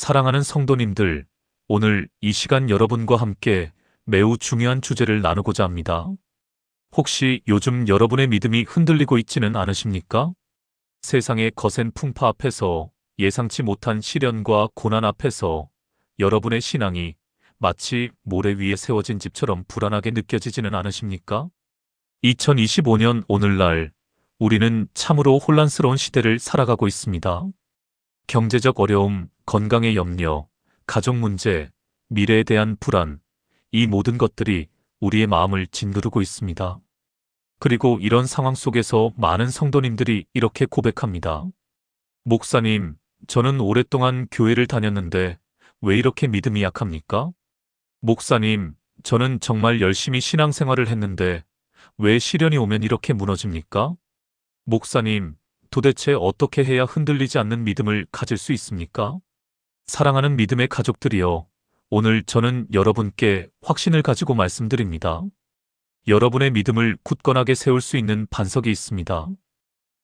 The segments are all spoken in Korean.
사랑하는 성도님들, 오늘 이 시간 여러분과 함께 매우 중요한 주제를 나누고자 합니다. 혹시 요즘 여러분의 믿음이 흔들리고 있지는 않으십니까? 세상의 거센 풍파 앞에서, 예상치 못한 시련과 고난 앞에서 여러분의 신앙이 마치 모래 위에 세워진 집처럼 불안하게 느껴지지는 않으십니까? 2025년 오늘날 우리는 참으로 혼란스러운 시대를 살아가고 있습니다. 경제적 어려움, 건강의 염려, 가족 문제, 미래에 대한 불안, 이 모든 것들이 우리의 마음을 짓누르고 있습니다. 그리고 이런 상황 속에서 많은 성도님들이 이렇게 고백합니다. 목사님, 저는 오랫동안 교회를 다녔는데 왜 이렇게 믿음이 약합니까? 목사님, 저는 정말 열심히 신앙생활을 했는데 왜 시련이 오면 이렇게 무너집니까? 목사님, 도대체 어떻게 해야 흔들리지 않는 믿음을 가질 수 있습니까? 사랑하는 믿음의 가족들이여, 오늘 저는 여러분께 확신을 가지고 말씀드립니다. 여러분의 믿음을 굳건하게 세울 수 있는 반석이 있습니다.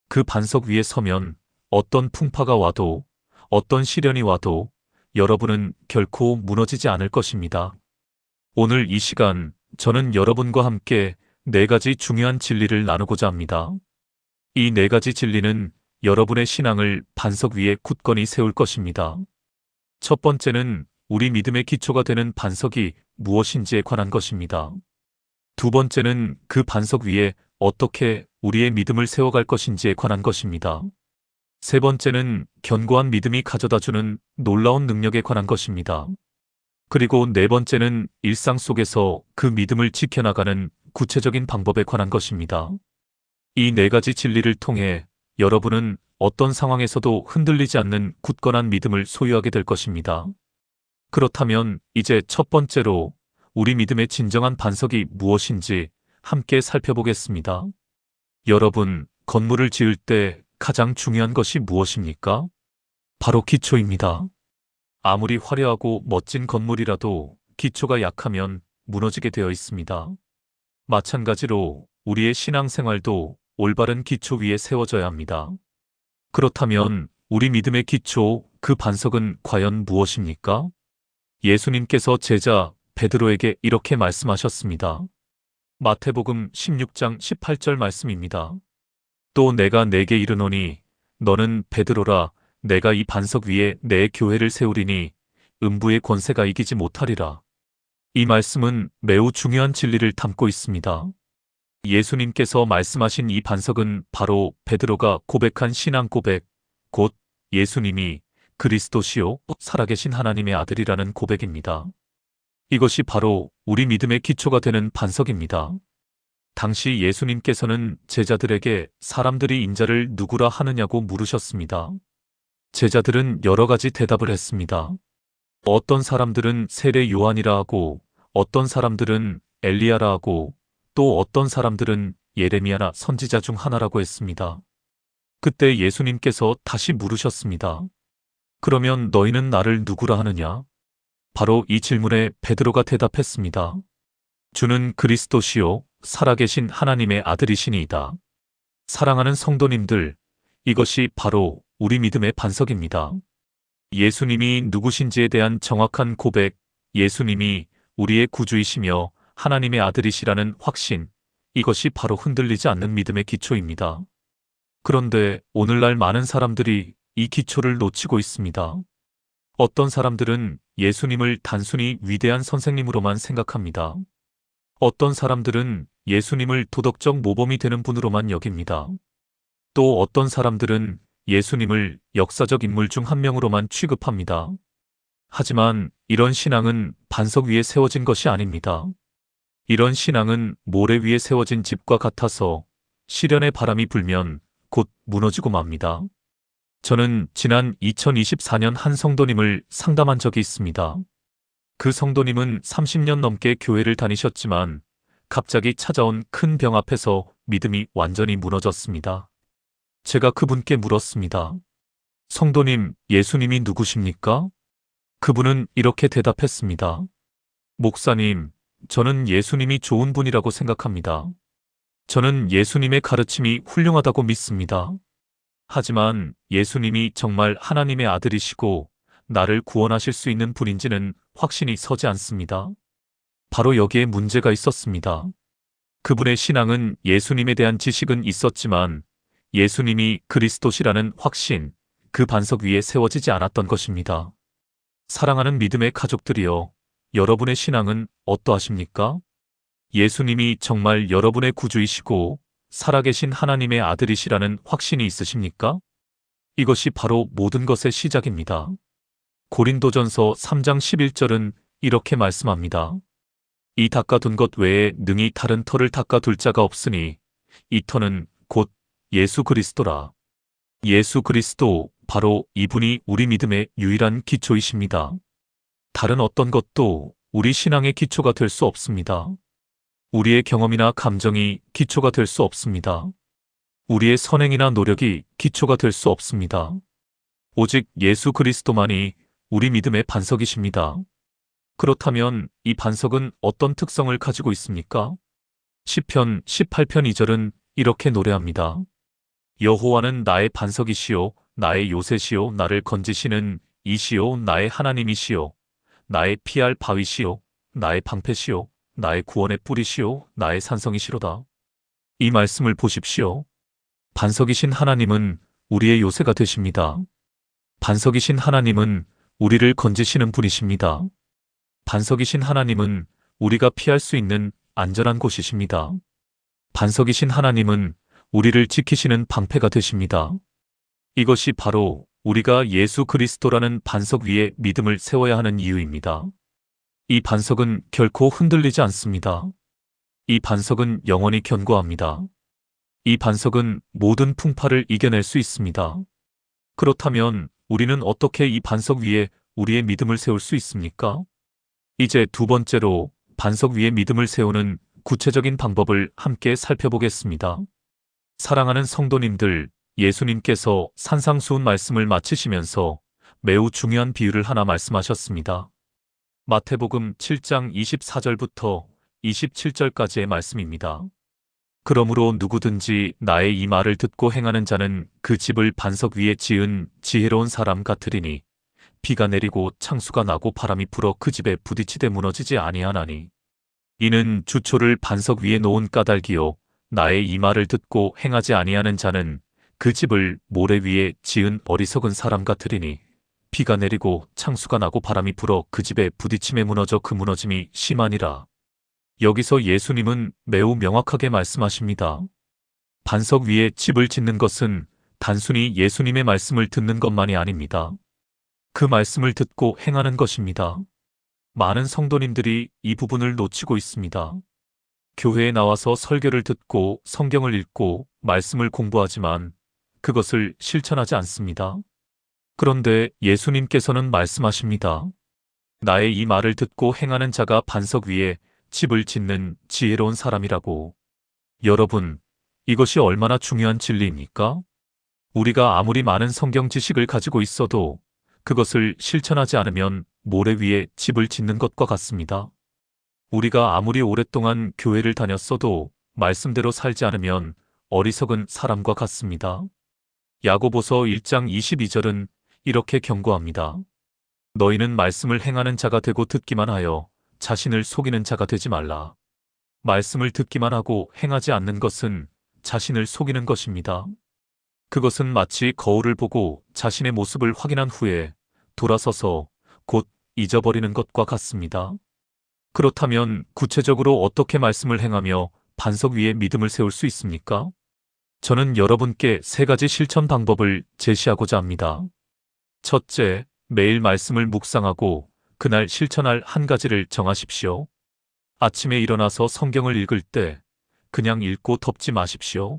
그 반석 위에 서면 어떤 풍파가 와도, 어떤 시련이 와도 여러분은 결코 무너지지 않을 것입니다. 오늘 이 시간 저는 여러분과 함께 4가지 중요한 진리를 나누고자 합니다. 이 4가지 진리는 여러분의 신앙을 반석 위에 굳건히 세울 것입니다. 첫 번째는 우리 믿음의 기초가 되는 반석이 무엇인지에 관한 것입니다. 두 번째는 그 반석 위에 어떻게 우리의 믿음을 세워갈 것인지에 관한 것입니다. 세 번째는 견고한 믿음이 가져다주는 놀라운 능력에 관한 것입니다. 그리고 네 번째는 일상 속에서 그 믿음을 지켜나가는 구체적인 방법에 관한 것입니다. 이 4가지 진리를 통해 여러분은 어떤 상황에서도 흔들리지 않는 굳건한 믿음을 소유하게 될 것입니다. 그렇다면 이제 첫 번째로 우리 믿음의 진정한 반석이 무엇인지 함께 살펴보겠습니다. 여러분, 건물을 지을 때 가장 중요한 것이 무엇입니까? 바로 기초입니다. 아무리 화려하고 멋진 건물이라도 기초가 약하면 무너지게 되어 있습니다. 마찬가지로 우리의 신앙생활도 올바른 기초 위에 세워져야 합니다. 그렇다면 우리 믿음의 기초, 그 반석은 과연 무엇입니까? 예수님께서 제자 베드로에게 이렇게 말씀하셨습니다. 마태복음 16장 18절 말씀입니다. 또 내가 네게 이르노니 너는 베드로라, 내가 이 반석 위에 내 교회를 세우리니 음부의 권세가 이기지 못하리라. 이 말씀은 매우 중요한 진리를 담고 있습니다. 예수님께서 말씀하신 이 반석은 바로 베드로가 고백한 신앙 고백, 곧 예수님이 그리스도시요 살아계신 하나님의 아들이라는 고백입니다. 이것이 바로 우리 믿음의 기초가 되는 반석입니다. 당시 예수님께서는 제자들에게 사람들이 인자를 누구라 하느냐고 물으셨습니다. 제자들은 여러 가지 대답을 했습니다. 어떤 사람들은 세례 요한이라 하고, 어떤 사람들은 엘리야라 하고, 또 어떤 사람들은 예레미야나 선지자 중 하나라고 했습니다. 그때 예수님께서 다시 물으셨습니다. 그러면 너희는 나를 누구라 하느냐? 바로 이 질문에 베드로가 대답했습니다. 주는 그리스도시요 살아계신 하나님의 아들이시니이다. 사랑하는 성도님들, 이것이 바로 우리 믿음의 반석입니다. 예수님이 누구신지에 대한 정확한 고백, 예수님이 우리의 구주이시며 하나님의 아들이시라는 확신, 이것이 바로 흔들리지 않는 믿음의 기초입니다. 그런데 오늘날 많은 사람들이 이 기초를 놓치고 있습니다. 어떤 사람들은 예수님을 단순히 위대한 선생님으로만 생각합니다. 어떤 사람들은 예수님을 도덕적 모범이 되는 분으로만 여깁니다. 또 어떤 사람들은 예수님을 역사적 인물 중 한 명으로만 취급합니다. 하지만 이런 신앙은 반석 위에 세워진 것이 아닙니다. 이런 신앙은 모래 위에 세워진 집과 같아서 시련의 바람이 불면 곧 무너지고 맙니다. 저는 지난 2024년 한 성도님을 상담한 적이 있습니다. 그 성도님은 30년 넘게 교회를 다니셨지만 갑자기 찾아온 큰 병 앞에서 믿음이 완전히 무너졌습니다. 제가 그분께 물었습니다. 성도님, 예수님이 누구십니까? 그분은 이렇게 대답했습니다. 목사님, 저는 예수님이 좋은 분이라고 생각합니다. 저는 예수님의 가르침이 훌륭하다고 믿습니다. 하지만 예수님이 정말 하나님의 아들이시고 나를 구원하실 수 있는 분인지는 확신이 서지 않습니다. 바로 여기에 문제가 있었습니다. 그분의 신앙은 예수님에 대한 지식은 있었지만 예수님이 그리스도시라는 확신, 그 반석 위에 세워지지 않았던 것입니다. 사랑하는 믿음의 가족들이여, 여러분의 신앙은 어떠하십니까? 예수님이 정말 여러분의 구주이시고 살아계신 하나님의 아들이시라는 확신이 있으십니까? 이것이 바로 모든 것의 시작입니다. 고린도전서 3장 11절은 이렇게 말씀합니다. 이 닦아둔 것 외에 능히 다른 터를 닦아둘 자가 없으니 이 터는 곧 예수 그리스도라. 예수 그리스도, 바로 이분이 우리 믿음의 유일한 기초이십니다. 다른 어떤 것도 우리 신앙의 기초가 될 수 없습니다. 우리의 경험이나 감정이 기초가 될 수 없습니다. 우리의 선행이나 노력이 기초가 될 수 없습니다. 오직 예수 그리스도만이 우리 믿음의 반석이십니다. 그렇다면 이 반석은 어떤 특성을 가지고 있습니까? 시편 18편 2절은 이렇게 노래합니다. 여호와는 나의 반석이시요 나의 요새시요 나를 건지시는 이시요 나의 하나님이시요 나의 피할 바위시요 나의 방패시요 나의 구원의 뿌리시요 나의 산성이시로다. 이 말씀을 보십시오. 반석이신 하나님은 우리의 요새가 되십니다. 반석이신 하나님은 우리를 건지시는 분이십니다. 반석이신 하나님은 우리가 피할 수 있는 안전한 곳이십니다. 반석이신 하나님은 우리를 지키시는 방패가 되십니다. 이것이 바로 우리가 예수 그리스도라는 반석 위에 믿음을 세워야 하는 이유입니다. 이 반석은 결코 흔들리지 않습니다. 이 반석은 영원히 견고합니다. 이 반석은 모든 풍파를 이겨낼 수 있습니다. 그렇다면 우리는 어떻게 이 반석 위에 우리의 믿음을 세울 수 있습니까? 이제 두 번째로 반석 위에 믿음을 세우는 구체적인 방법을 함께 살펴보겠습니다. 사랑하는 성도님들, 예수님께서 산상수훈 말씀을 마치시면서 매우 중요한 비유를 하나 말씀하셨습니다. 마태복음 7장 24절부터 27절까지의 말씀입니다. 그러므로 누구든지 나의 이 말을 듣고 행하는 자는 그 집을 반석 위에 지은 지혜로운 사람 같으리니 비가 내리고 창수가 나고 바람이 불어 그 집에 부딪히되 무너지지 아니하나니 이는 주초를 반석 위에 놓은 까닭이요 나의 이 말을 듣고 행하지 아니하는 자는 그 집을 모래 위에 지은 어리석은 사람 같으리니 비가 내리고 창수가 나고 바람이 불어 그 집에 부딪힘에 무너져 그 무너짐이 심하니라. 여기서 예수님은 매우 명확하게 말씀하십니다. 반석 위에 집을 짓는 것은 단순히 예수님의 말씀을 듣는 것만이 아닙니다. 그 말씀을 듣고 행하는 것입니다. 많은 성도님들이 이 부분을 놓치고 있습니다. 교회에 나와서 설교를 듣고 성경을 읽고 말씀을 공부하지만 그것을 실천하지 않습니다. 그런데 예수님께서는 말씀하십니다. 나의 이 말을 듣고 행하는 자가 반석 위에 집을 짓는 지혜로운 사람이라고. 여러분, 이것이 얼마나 중요한 진리입니까? 우리가 아무리 많은 성경 지식을 가지고 있어도 그것을 실천하지 않으면 모래 위에 집을 짓는 것과 같습니다. 우리가 아무리 오랫동안 교회를 다녔어도 말씀대로 살지 않으면 어리석은 사람과 같습니다. 야고보서 1장 22절은 이렇게 경고합니다. 너희는 말씀을 행하는 자가 되고 듣기만 하여 자신을 속이는 자가 되지 말라. 말씀을 듣기만 하고 행하지 않는 것은 자신을 속이는 것입니다. 그것은 마치 거울을 보고 자신의 모습을 확인한 후에 돌아서서 곧 잊어버리는 것과 같습니다. 그렇다면 구체적으로 어떻게 말씀을 행하며 반석 위에 믿음을 세울 수 있습니까? 저는 여러분께 3가지 실천 방법을 제시하고자 합니다. 첫째, 매일 말씀을 묵상하고 그날 실천할 한 가지를 정하십시오. 아침에 일어나서 성경을 읽을 때 그냥 읽고 덮지 마십시오.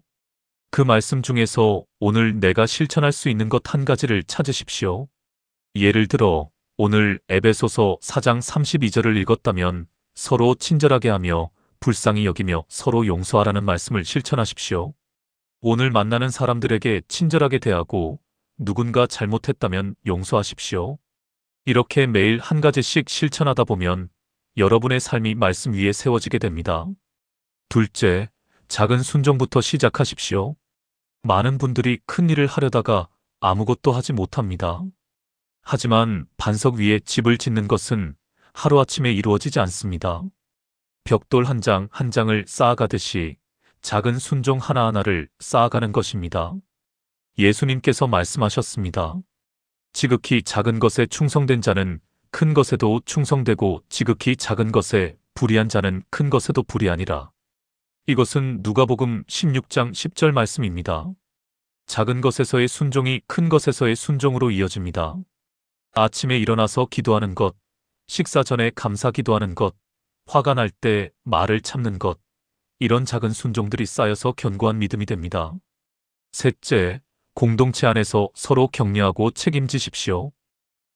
그 말씀 중에서 오늘 내가 실천할 수 있는 것 한 가지를 찾으십시오. 예를 들어 오늘 에베소서 4장 32절을 읽었다면 서로 친절하게 하며 불쌍히 여기며 서로 용서하라는 말씀을 실천하십시오. 오늘 만나는 사람들에게 친절하게 대하고 누군가 잘못했다면 용서하십시오. 이렇게 매일 한 가지씩 실천하다 보면 여러분의 삶이 말씀 위에 세워지게 됩니다. 둘째, 작은 순종부터 시작하십시오. 많은 분들이 큰 일을 하려다가 아무것도 하지 못합니다. 하지만 반석 위에 집을 짓는 것은 하루아침에 이루어지지 않습니다. 벽돌 한 장 한 장을 쌓아가듯이 작은 순종 하나하나를 쌓아가는 것입니다. 예수님께서 말씀하셨습니다. 지극히 작은 것에 충성된 자는 큰 것에도 충성되고 지극히 작은 것에 불의한 자는 큰 것에도 불의하니라. 이것은 누가복음 16장 10절 말씀입니다. 작은 것에서의 순종이 큰 것에서의 순종으로 이어집니다. 아침에 일어나서 기도하는 것, 식사 전에 감사 기도하는 것, 화가 날 때 말을 참는 것, 이런 작은 순종들이 쌓여서 견고한 믿음이 됩니다. 셋째, 공동체 안에서 서로 격려하고 책임지십시오.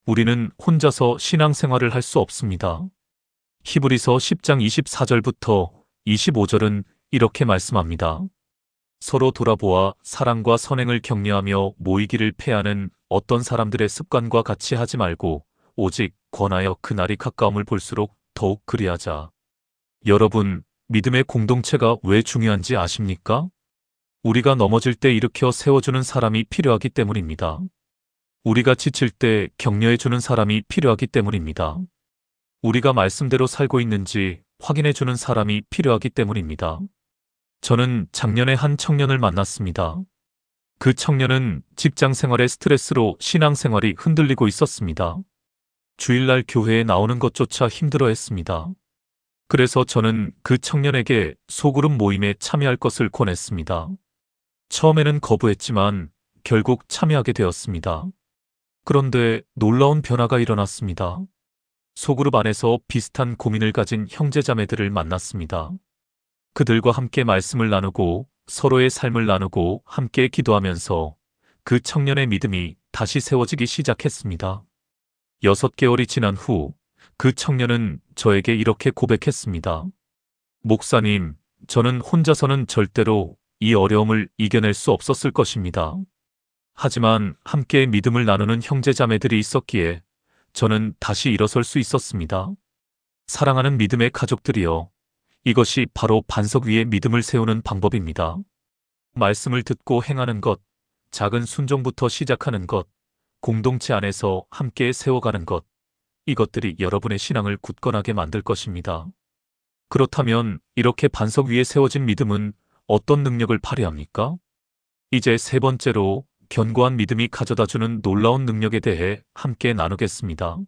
우리는 혼자서 신앙생활을 할 수 없습니다. 히브리서 10장 24절부터 25절은 이렇게 말씀합니다. 서로 돌아보아 사랑과 선행을 격려하며 모이기를 패하는 어떤 사람들의 습관과 같이 하지 말고 오직 권하여 그날이 가까움을 볼수록 더욱 그리하자. 여러분, 믿음의 공동체가 왜 중요한지 아십니까? 우리가 넘어질 때 일으켜 세워주는 사람이 필요하기 때문입니다. 우리가 지칠 때 격려해주는 사람이 필요하기 때문입니다. 우리가 말씀대로 살고 있는지 확인해주는 사람이 필요하기 때문입니다. 저는 작년에 한 청년을 만났습니다. 그 청년은 직장 생활의 스트레스로 신앙생활이 흔들리고 있었습니다. 주일날 교회에 나오는 것조차 힘들어했습니다. 그래서 저는 그 청년에게 소그룹 모임에 참여할 것을 권했습니다. 처음에는 거부했지만 결국 참여하게 되었습니다. 그런데 놀라운 변화가 일어났습니다. 소그룹 안에서 비슷한 고민을 가진 형제자매들을 만났습니다. 그들과 함께 말씀을 나누고 서로의 삶을 나누고 함께 기도하면서 그 청년의 믿음이 다시 세워지기 시작했습니다. 6개월이 지난 후 그 청년은 저에게 이렇게 고백했습니다. 목사님, 저는 혼자서는 절대로 이 어려움을 이겨낼 수 없었을 것입니다. 하지만 함께 믿음을 나누는 형제자매들이 있었기에 저는 다시 일어설 수 있었습니다. 사랑하는 믿음의 가족들이여, 이것이 바로 반석 위에 믿음을 세우는 방법입니다. 말씀을 듣고 행하는 것, 작은 순종부터 시작하는 것, 공동체 안에서 함께 세워가는 것, 이것들이 여러분의 신앙을 굳건하게 만들 것입니다. 그렇다면 이렇게 반석 위에 세워진 믿음은 어떤 능력을 발휘합니까? 이제 세 번째로 견고한 믿음이 가져다주는 놀라운 능력에 대해 함께 나누겠습니다.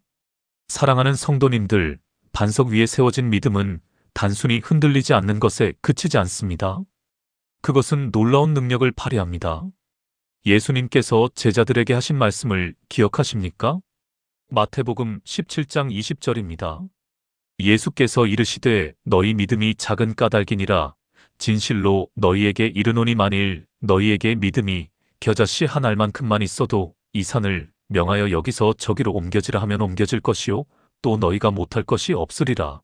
사랑하는 성도님들, 반석 위에 세워진 믿음은 단순히 흔들리지 않는 것에 그치지 않습니다. 그것은 놀라운 능력을 발휘합니다. 예수님께서 제자들에게 하신 말씀을 기억하십니까? 마태복음 17장 20절입니다. 예수께서 이르시되 너희 믿음이 작은 까닭이니라. 진실로 너희에게 이르노니 만일 너희에게 믿음이 겨자씨 한 알만큼만 있어도 이 산을 명하여 여기서 저기로 옮겨지라 하면 옮겨질 것이요 또 너희가 못할 것이 없으리라.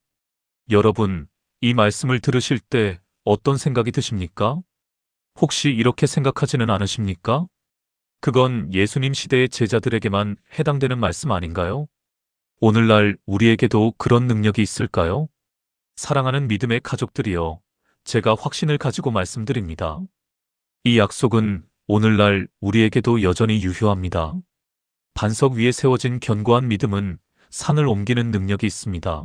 여러분, 이 말씀을 들으실 때 어떤 생각이 드십니까? 혹시 이렇게 생각하지는 않으십니까? 그건 예수님 시대의 제자들에게만 해당되는 말씀 아닌가요? 오늘날 우리에게도 그런 능력이 있을까요? 사랑하는 믿음의 가족들이여, 제가 확신을 가지고 말씀드립니다. 이 약속은 오늘날 우리에게도 여전히 유효합니다. 반석 위에 세워진 견고한 믿음은 산을 옮기는 능력이 있습니다.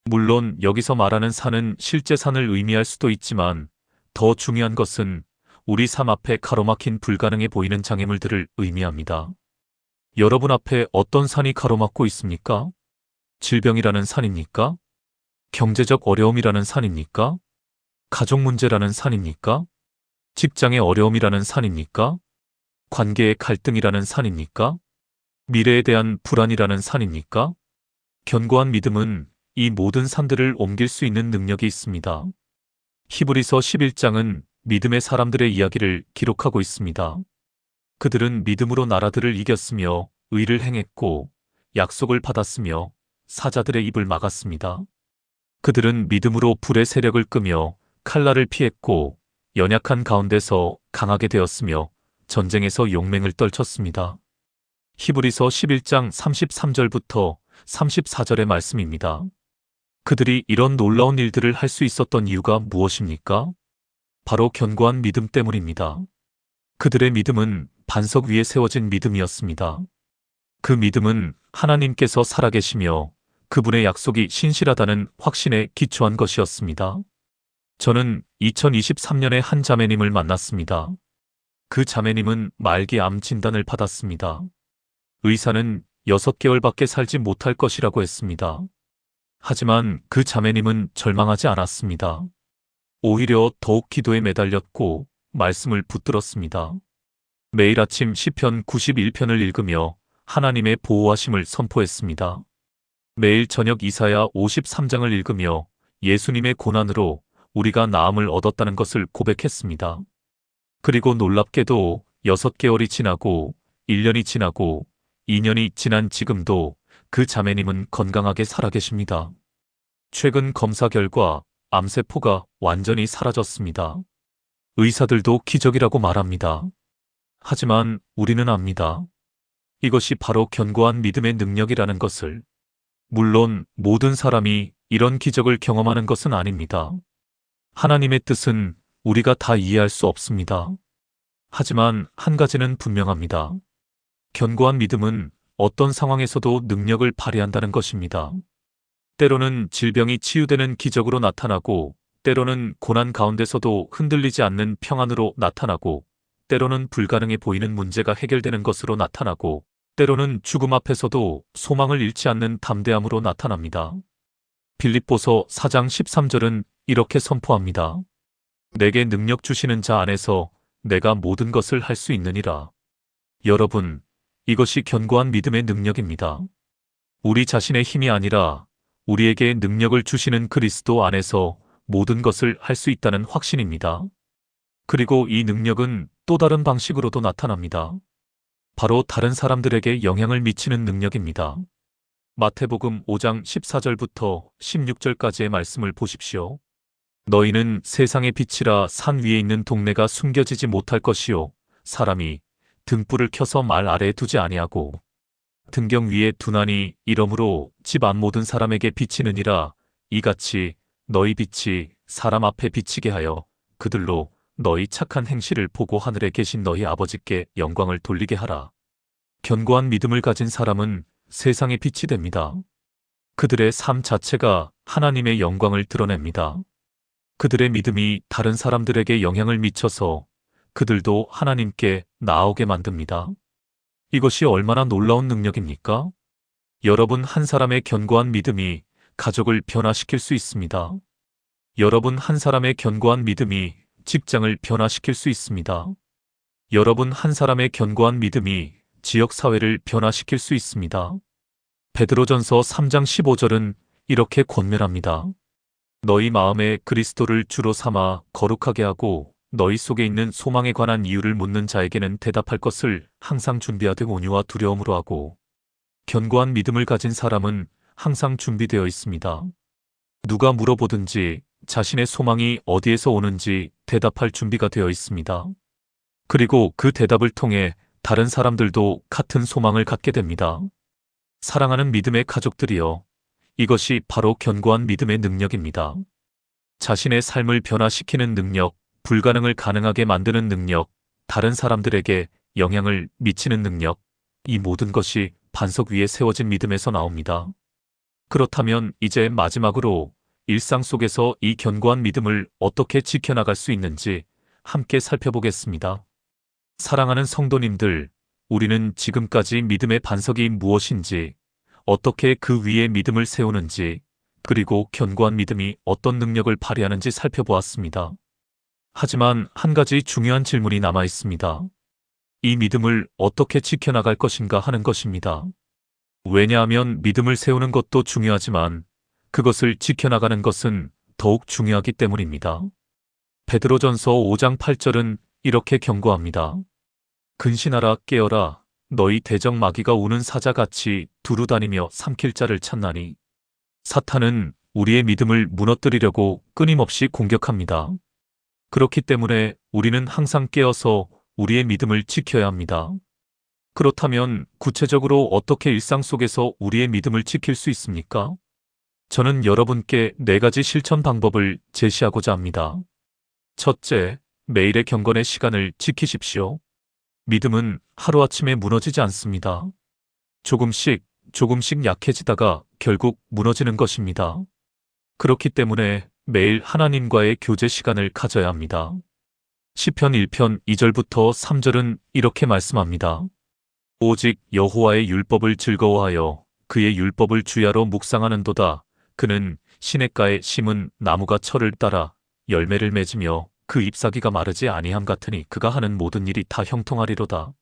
물론 여기서 말하는 산은 실제 산을 의미할 수도 있지만 더 중요한 것은 우리 삶 앞에 가로막힌 불가능해 보이는 장애물들을 의미합니다. 여러분 앞에 어떤 산이 가로막고 있습니까? 질병이라는 산입니까? 경제적 어려움이라는 산입니까? 가족 문제라는 산입니까? 직장의 어려움이라는 산입니까? 관계의 갈등이라는 산입니까? 미래에 대한 불안이라는 산입니까? 견고한 믿음은 이 모든 산들을 옮길 수 있는 능력이 있습니다. 히브리서 11장은 믿음의 사람들의 이야기를 기록하고 있습니다. 그들은 믿음으로 나라들을 이겼으며 의를 행했고 약속을 받았으며 사자들의 입을 막았습니다. 그들은 믿음으로 불의 세력을 끄며 칼날을 피했고 연약한 가운데서 강하게 되었으며 전쟁에서 용맹을 떨쳤습니다. 히브리서 11장 33절부터 34절의 말씀입니다. 그들이 이런 놀라운 일들을 할 수 있었던 이유가 무엇입니까? 바로 견고한 믿음 때문입니다. 그들의 믿음은 반석 위에 세워진 믿음이었습니다. 그 믿음은 하나님께서 살아계시며 그분의 약속이 신실하다는 확신에 기초한 것이었습니다. 저는 2023년에 한 자매님을 만났습니다. 그 자매님은 말기 암 진단을 받았습니다. 의사는 6개월밖에 살지 못할 것이라고 했습니다. 하지만 그 자매님은 절망하지 않았습니다. 오히려 더욱 기도에 매달렸고 말씀을 붙들었습니다. 매일 아침 시편 91편을 읽으며 하나님의 보호하심을 선포했습니다. 매일 저녁 이사야 53장을 읽으며 예수님의 고난으로 우리가 나음을 얻었다는 것을 고백했습니다. 그리고 놀랍게도 6개월이 지나고 1년이 지나고 2년이 지난 지금도 그 자매님은 건강하게 살아계십니다. 최근 검사 결과 암세포가 완전히 사라졌습니다. 의사들도 기적이라고 말합니다. 하지만 우리는 압니다. 이것이 바로 견고한 믿음의 능력이라는 것을. 물론 모든 사람이 이런 기적을 경험하는 것은 아닙니다. 하나님의 뜻은 우리가 다 이해할 수 없습니다. 하지만 한 가지는 분명합니다. 견고한 믿음은 어떤 상황에서도 능력을 발휘한다는 것입니다. 때로는 질병이 치유되는 기적으로 나타나고, 때로는 고난 가운데서도 흔들리지 않는 평안으로 나타나고, 때로는 불가능해 보이는 문제가 해결되는 것으로 나타나고, 때로는 죽음 앞에서도 소망을 잃지 않는 담대함으로 나타납니다. 빌립보서 4장 13절은 이렇게 선포합니다. 내게 능력 주시는 자 안에서 내가 모든 것을 할 수 있느니라. 여러분, 이것이 견고한 믿음의 능력입니다. 우리 자신의 힘이 아니라 우리에게 능력을 주시는 그리스도 안에서 모든 것을 할 수 있다는 확신입니다. 그리고 이 능력은 또 다른 방식으로도 나타납니다. 바로 다른 사람들에게 영향을 미치는 능력입니다. 마태복음 5장 14절부터 16절까지의 말씀을 보십시오. 너희는 세상의 빛이라 산 위에 있는 동네가 숨겨지지 못할 것이요 사람이 등불을 켜서 말 아래에 두지 아니하고 등경 위에 두나니 이러므로 집 안 모든 사람에게 비치느니라. 이같이 너희 빛이 사람 앞에 비치게 하여 그들로 너희 착한 행실을 보고 하늘에 계신 너희 아버지께 영광을 돌리게 하라. 견고한 믿음을 가진 사람은 세상의 빛이 됩니다. 그들의 삶 자체가 하나님의 영광을 드러냅니다. 그들의 믿음이 다른 사람들에게 영향을 미쳐서 그들도 하나님께 나아오게 만듭니다. 이것이 얼마나 놀라운 능력입니까? 여러분 한 사람의 견고한 믿음이 가족을 변화시킬 수 있습니다. 여러분 한 사람의 견고한 믿음이 직장을 변화시킬 수 있습니다. 여러분 한 사람의 견고한 믿음이 지역사회를 변화시킬 수 있습니다. 베드로전서 3장 15절은 이렇게 권면합니다. 너희 마음에 그리스도를 주로 삼아 거룩하게 하고 너희 속에 있는 소망에 관한 이유를 묻는 자에게는 대답할 것을 항상 준비하되 온유와 두려움으로 하고. 견고한 믿음을 가진 사람은 항상 준비되어 있습니다. 누가 물어보든지 자신의 소망이 어디에서 오는지 대답할 준비가 되어 있습니다. 그리고 그 대답을 통해 다른 사람들도 같은 소망을 갖게 됩니다. 사랑하는 믿음의 가족들이여, 이것이 바로 견고한 믿음의 능력입니다. 자신의 삶을 변화시키는 능력, 불가능을 가능하게 만드는 능력, 다른 사람들에게 영향을 미치는 능력, 이 모든 것이 반석 위에 세워진 믿음에서 나옵니다. 그렇다면 이제 마지막으로 일상 속에서 이 견고한 믿음을 어떻게 지켜나갈 수 있는지 함께 살펴보겠습니다. 사랑하는 성도님들, 우리는 지금까지 믿음의 반석이 무엇인지, 어떻게 그 위에 믿음을 세우는지, 그리고 견고한 믿음이 어떤 능력을 발휘하는지 살펴보았습니다. 하지만 한 가지 중요한 질문이 남아 있습니다. 이 믿음을 어떻게 지켜나갈 것인가 하는 것입니다. 왜냐하면 믿음을 세우는 것도 중요하지만 그것을 지켜나가는 것은 더욱 중요하기 때문입니다. 베드로전서 5장 8절은 이렇게 경고합니다. 근신하라 깨어라 너희 대적 마귀가 우는 사자같이 두루다니며 삼킬 자를 찾나니. 사탄은 우리의 믿음을 무너뜨리려고 끊임없이 공격합니다. 그렇기 때문에 우리는 항상 깨어서 우리의 믿음을 지켜야 합니다. 그렇다면 구체적으로 어떻게 일상 속에서 우리의 믿음을 지킬 수 있습니까? 저는 여러분께 4가지 실천 방법을 제시하고자 합니다. 첫째, 매일의 경건의 시간을 지키십시오. 믿음은 하루아침에 무너지지 않습니다. 조금씩 약해지다가 결국 무너지는 것입니다. 그렇기 때문에 매일 하나님과의 교제 시간을 가져야 합니다. 시편 1편 2절부터 3절은 이렇게 말씀합니다. 오직 여호와의 율법을 즐거워하여 그의 율법을 주야로 묵상하는도다. 그는 시냇가에 심은 나무가 철을 따라 열매를 맺으며 그 잎사귀가 마르지 아니함 같으니 그가 하는 모든 일이 다 형통하리로다.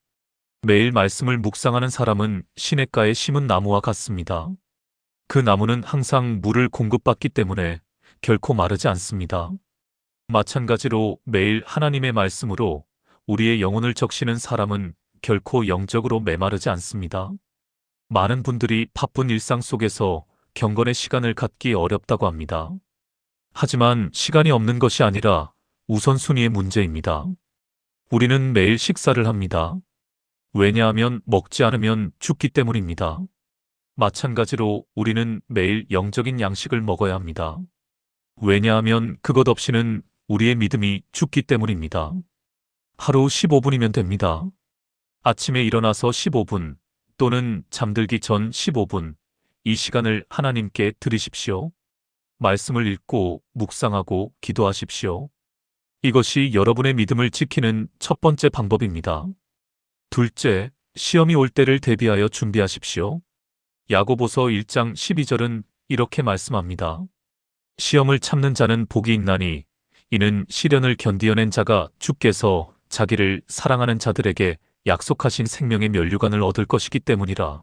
매일 말씀을 묵상하는 사람은 시냇가에 심은 나무와 같습니다. 그 나무는 항상 물을 공급받기 때문에 결코 마르지 않습니다. 마찬가지로 매일 하나님의 말씀으로 우리의 영혼을 적시는 사람은 결코 영적으로 메마르지 않습니다. 많은 분들이 바쁜 일상 속에서 경건의 시간을 갖기 어렵다고 합니다. 하지만 시간이 없는 것이 아니라 우선순위의 문제입니다. 우리는 매일 식사를 합니다. 왜냐하면 먹지 않으면 죽기 때문입니다. 마찬가지로 우리는 매일 영적인 양식을 먹어야 합니다. 왜냐하면 그것 없이는 우리의 믿음이 죽기 때문입니다. 하루 15분이면 됩니다. 아침에 일어나서 15분 또는 잠들기 전 15분 이 시간을 하나님께 드리십시오. 말씀을 읽고 묵상하고 기도하십시오. 이것이 여러분의 믿음을 지키는 첫 번째 방법입니다. 둘째, 시험이 올 때를 대비하여 준비하십시오. 야고보서 1장 12절은 이렇게 말씀합니다. 시험을 참는 자는 복이 있나니 이는 시련을 견디어낸 자가 주께서 자기를 사랑하는 자들에게 약속하신 생명의 면류관을 얻을 것이기 때문이라.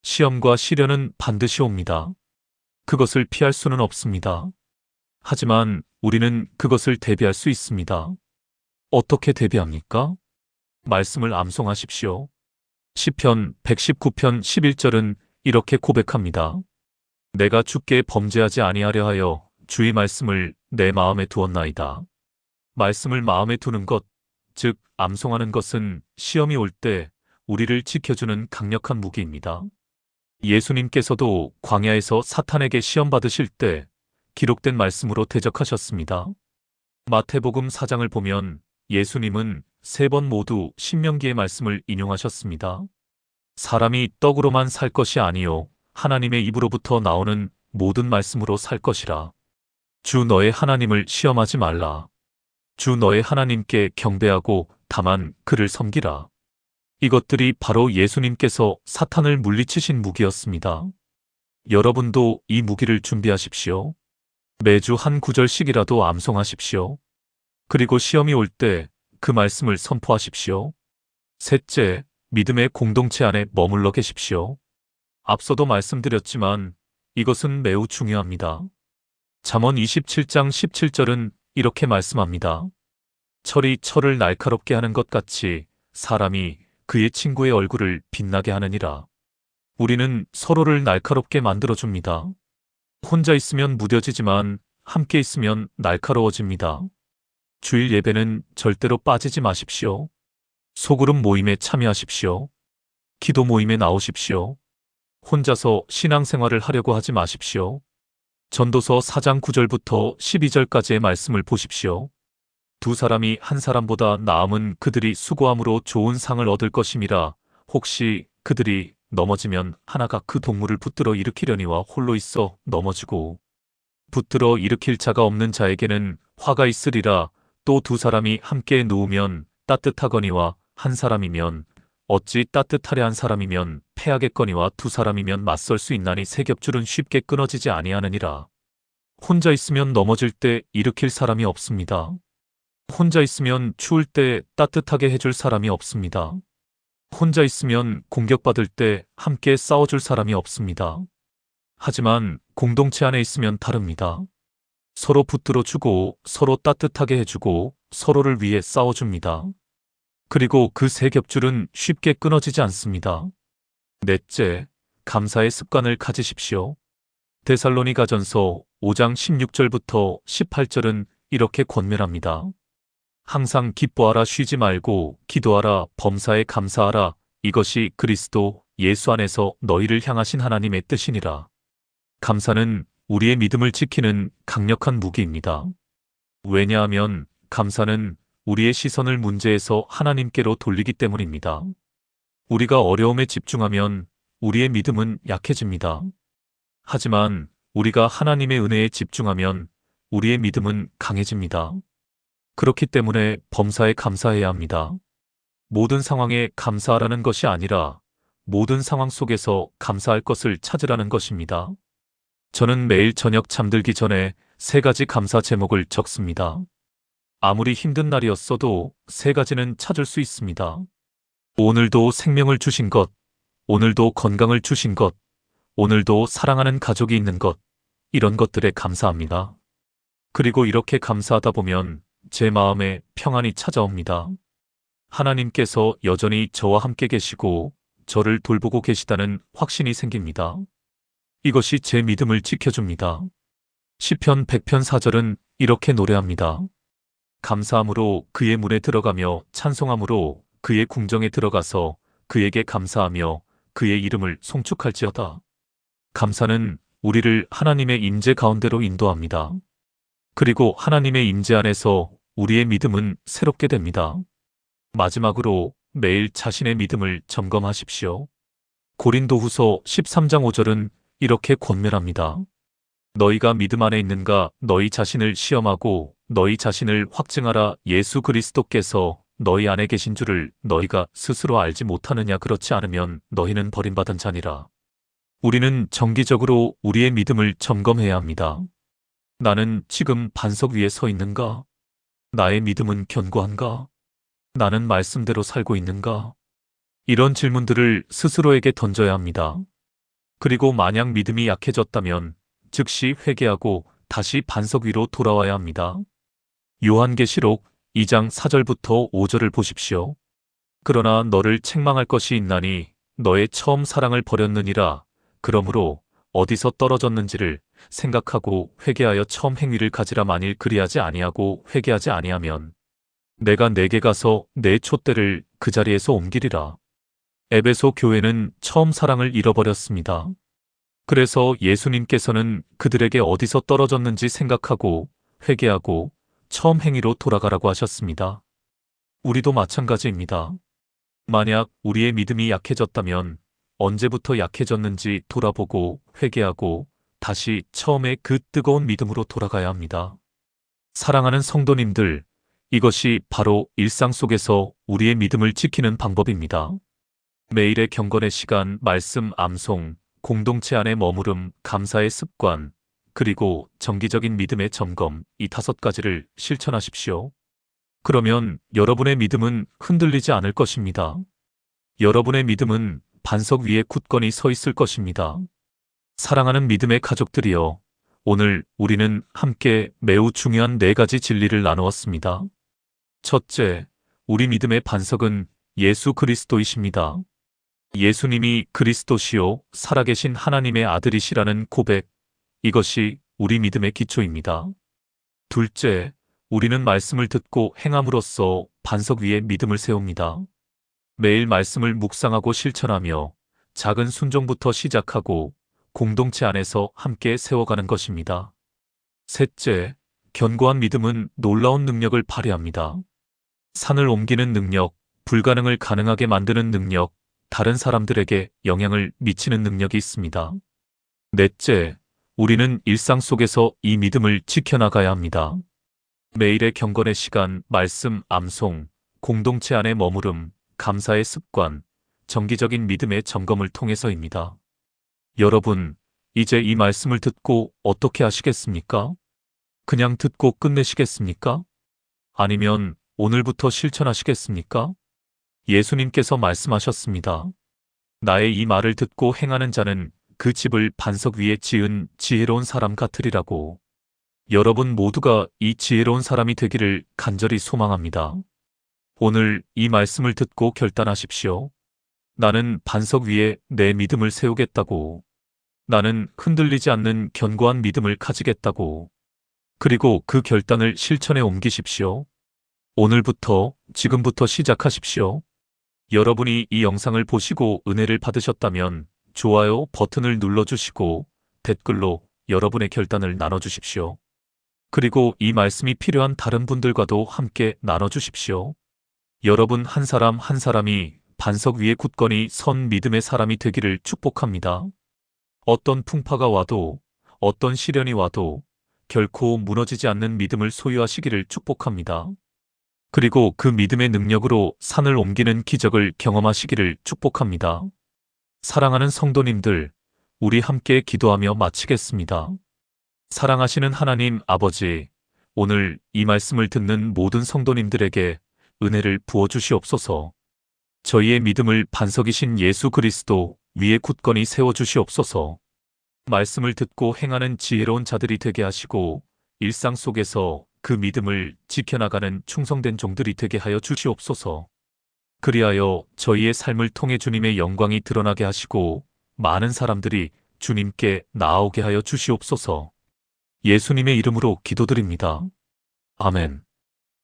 시험과 시련은 반드시 옵니다. 그것을 피할 수는 없습니다. 하지만 우리는 그것을 대비할 수 있습니다. 어떻게 대비합니까? 말씀을 암송하십시오. 시편 119편 11절은 이렇게 고백합니다. 내가 주께 범죄하지 아니하려 하여 주의 말씀을 내 마음에 두었나이다. 말씀을 마음에 두는 것, 즉 암송하는 것은 시험이 올 때 우리를 지켜주는 강력한 무기입니다. 예수님께서도 광야에서 사탄에게 시험 받으실 때 기록된 말씀으로 대적하셨습니다. 마태복음 4장을 보면 예수님은 3번 모두 신명기의 말씀을 인용하셨습니다. 사람이 떡으로만 살 것이 아니요 하나님의 입으로부터 나오는 모든 말씀으로 살 것이라. 주 너의 하나님을 시험하지 말라. 주 너의 하나님께 경배하고 다만 그를 섬기라. 이것들이 바로 예수님께서 사탄을 물리치신 무기였습니다. 여러분도 이 무기를 준비하십시오. 매주 한 구절씩이라도 암송하십시오. 그리고 시험이 올 때 그 말씀을 선포하십시오. 셋째, 믿음의 공동체 안에 머물러 계십시오. 앞서도 말씀드렸지만 이것은 매우 중요합니다. 잠언 27장 17절은 이렇게 말씀합니다. 철이 철을 날카롭게 하는 것 같이 사람이 그의 친구의 얼굴을 빛나게 하느니라. 우리는 서로를 날카롭게 만들어줍니다. 혼자 있으면 무뎌지지만 함께 있으면 날카로워집니다. 주일 예배는 절대로 빠지지 마십시오. 소그룹 모임에 참여하십시오. 기도 모임에 나오십시오. 혼자서 신앙생활을 하려고 하지 마십시오. 전도서 4장 9절부터 12절까지의 말씀을 보십시오. 두 사람이 한 사람보다 나음은 그들이 수고함으로 좋은 상을 얻을 것임이라. 혹시 그들이 넘어지면 하나가 그 동물을 붙들어 일으키려니와 홀로 있어 넘어지고 붙들어 일으킬 자가 없는 자에게는 화가 있으리라. 또 두 사람이 함께 누우면 따뜻하거니와 한 사람이면 어찌 따뜻하려 한 사람이면 패하겠거니와 두 사람이면 맞설 수 있나니 세 겹줄은 쉽게 끊어지지 아니하느니라. 혼자 있으면 넘어질 때 일으킬 사람이 없습니다. 혼자 있으면 추울 때 따뜻하게 해줄 사람이 없습니다. 혼자 있으면 공격받을 때 함께 싸워줄 사람이 없습니다. 하지만 공동체 안에 있으면 다릅니다. 서로 붙들어주고 서로 따뜻하게 해주고 서로를 위해 싸워줍니다. 그리고 그 세 겹줄은 쉽게 끊어지지 않습니다. 넷째, 감사의 습관을 가지십시오. 데살로니가전서 5장 16절부터 18절은 이렇게 권면합니다. 항상 기뻐하라 쉬지 말고 기도하라 범사에 감사하라. 이것이 그리스도 예수 안에서 너희를 향하신 하나님의 뜻이니라. 감사는 우리의 믿음을 지키는 강력한 무기입니다. 왜냐하면 감사는 우리의 시선을 문제에서 하나님께로 돌리기 때문입니다. 우리가 어려움에 집중하면 우리의 믿음은 약해집니다. 하지만 우리가 하나님의 은혜에 집중하면 우리의 믿음은 강해집니다. 그렇기 때문에 범사에 감사해야 합니다. 모든 상황에 감사하라는 것이 아니라 모든 상황 속에서 감사할 것을 찾으라는 것입니다. 저는 매일 저녁 잠들기 전에 3가지 감사 제목을 적습니다. 아무리 힘든 날이었어도 3가지는 찾을 수 있습니다. 오늘도 생명을 주신 것, 오늘도 건강을 주신 것, 오늘도 사랑하는 가족이 있는 것, 이런 것들에 감사합니다. 그리고 이렇게 감사하다 보면 제 마음에 평안이 찾아옵니다. 하나님께서 여전히 저와 함께 계시고 저를 돌보고 계시다는 확신이 생깁니다. 이것이 제 믿음을 지켜줍니다. 시편 100편 4절은 이렇게 노래합니다. 감사함으로 그의 문에 들어가며 찬송함으로 그의 궁정에 들어가서 그에게 감사하며 그의 이름을 송축할지어다. 감사는 우리를 하나님의 임재 가운데로 인도합니다. 그리고 하나님의 임재 안에서 우리의 믿음은 새롭게 됩니다. 마지막으로 매일 자신의 믿음을 점검하십시오. 고린도후서 13장 5절은 이렇게 권면합니다. 너희가 믿음 안에 있는가 너희 자신을 시험하고 너희 자신을 확증하라. 예수 그리스도께서 너희 안에 계신 줄을 너희가 스스로 알지 못하느냐. 그렇지 않으면 너희는 버림받은 자니라. 우리는 정기적으로 우리의 믿음을 점검해야 합니다. 나는 지금 반석 위에 서 있는가? 나의 믿음은 견고한가? 나는 말씀대로 살고 있는가? 이런 질문들을 스스로에게 던져야 합니다. 그리고 만약 믿음이 약해졌다면 즉시 회개하고 다시 반석 위로 돌아와야 합니다. 요한계시록 2장 4절부터 5절을 보십시오. 그러나 너를 책망할 것이 있나니 너의 처음 사랑을 버렸느니라. 그러므로 어디서 떨어졌는지를 생각하고 회개하여 처음 행위를 가지라. 만일 그리하지 아니하고 회개하지 아니하면 내가 내게 가서 내 촛대를 그 자리에서 옮기리라. 에베소 교회는 처음 사랑을 잃어버렸습니다. 그래서 예수님께서는 그들에게 어디서 떨어졌는지 생각하고 회개하고 처음 행위로 돌아가라고 하셨습니다. 우리도 마찬가지입니다. 만약 우리의 믿음이 약해졌다면 언제부터 약해졌는지 돌아보고 회개하고 다시 처음의 그 뜨거운 믿음으로 돌아가야 합니다. 사랑하는 성도님들, 이것이 바로 일상 속에서 우리의 믿음을 지키는 방법입니다. 매일의 경건의 시간, 말씀 암송, 공동체 안에 머무름, 감사의 습관, 그리고 정기적인 믿음의 점검, 이 5가지를 실천하십시오. 그러면 여러분의 믿음은 흔들리지 않을 것입니다. 여러분의 믿음은 반석 위에 굳건히 서 있을 것입니다. 사랑하는 믿음의 가족들이여, 오늘 우리는 함께 매우 중요한 4가지 진리를 나누었습니다. 첫째, 우리 믿음의 반석은 예수 그리스도이십니다. 예수님이 그리스도시요 살아계신 하나님의 아들이시라는 고백, 이것이 우리 믿음의 기초입니다. 둘째, 우리는 말씀을 듣고 행함으로써 반석 위에 믿음을 세웁니다. 매일 말씀을 묵상하고 실천하며 작은 순종부터 시작하고 공동체 안에서 함께 세워가는 것입니다. 셋째, 견고한 믿음은 놀라운 능력을 발휘합니다. 산을 옮기는 능력, 불가능을 가능하게 만드는 능력, 다른 사람들에게 영향을 미치는 능력이 있습니다. 넷째, 우리는 일상 속에서 이 믿음을 지켜나가야 합니다. 매일의 경건의 시간, 말씀, 암송, 공동체 안에 머무름, 감사의 습관, 정기적인 믿음의 점검을 통해서입니다. 여러분, 이제 이 말씀을 듣고 어떻게 하시겠습니까? 그냥 듣고 끝내시겠습니까? 아니면 오늘부터 실천하시겠습니까? 예수님께서 말씀하셨습니다. 나의 이 말을 듣고 행하는 자는 그 집을 반석 위에 지은 지혜로운 사람 같으리라고. 여러분 모두가 이 지혜로운 사람이 되기를 간절히 소망합니다. 오늘 이 말씀을 듣고 결단하십시오. 나는 반석 위에 내 믿음을 세우겠다고. 나는 흔들리지 않는 견고한 믿음을 가지겠다고. 그리고 그 결단을 실천에 옮기십시오. 오늘부터, 지금부터 시작하십시오. 여러분이 이 영상을 보시고 은혜를 받으셨다면 좋아요 버튼을 눌러주시고 댓글로 여러분의 결단을 나눠주십시오. 그리고 이 말씀이 필요한 다른 분들과도 함께 나눠주십시오. 여러분 한 사람 한 사람이 반석 위에 굳건히 선 믿음의 사람이 되기를 축복합니다. 어떤 풍파가 와도, 어떤 시련이 와도 결코 무너지지 않는 믿음을 소유하시기를 축복합니다. 그리고 그 믿음의 능력으로 산을 옮기는 기적을 경험하시기를 축복합니다. 사랑하는 성도님들, 우리 함께 기도하며 마치겠습니다. 사랑하시는 하나님 아버지, 오늘 이 말씀을 듣는 모든 성도님들에게 은혜를 부어주시옵소서. 저희의 믿음을 반석이신 예수 그리스도 위에 굳건히 세워주시옵소서. 말씀을 듣고 행하는 지혜로운 자들이 되게 하시고 일상 속에서 그 믿음을 지켜나가는 충성된 종들이 되게 하여 주시옵소서. 그리하여 저희의 삶을 통해 주님의 영광이 드러나게 하시고 많은 사람들이 주님께 나아오게 하여 주시옵소서. 예수님의 이름으로 기도드립니다. 아멘.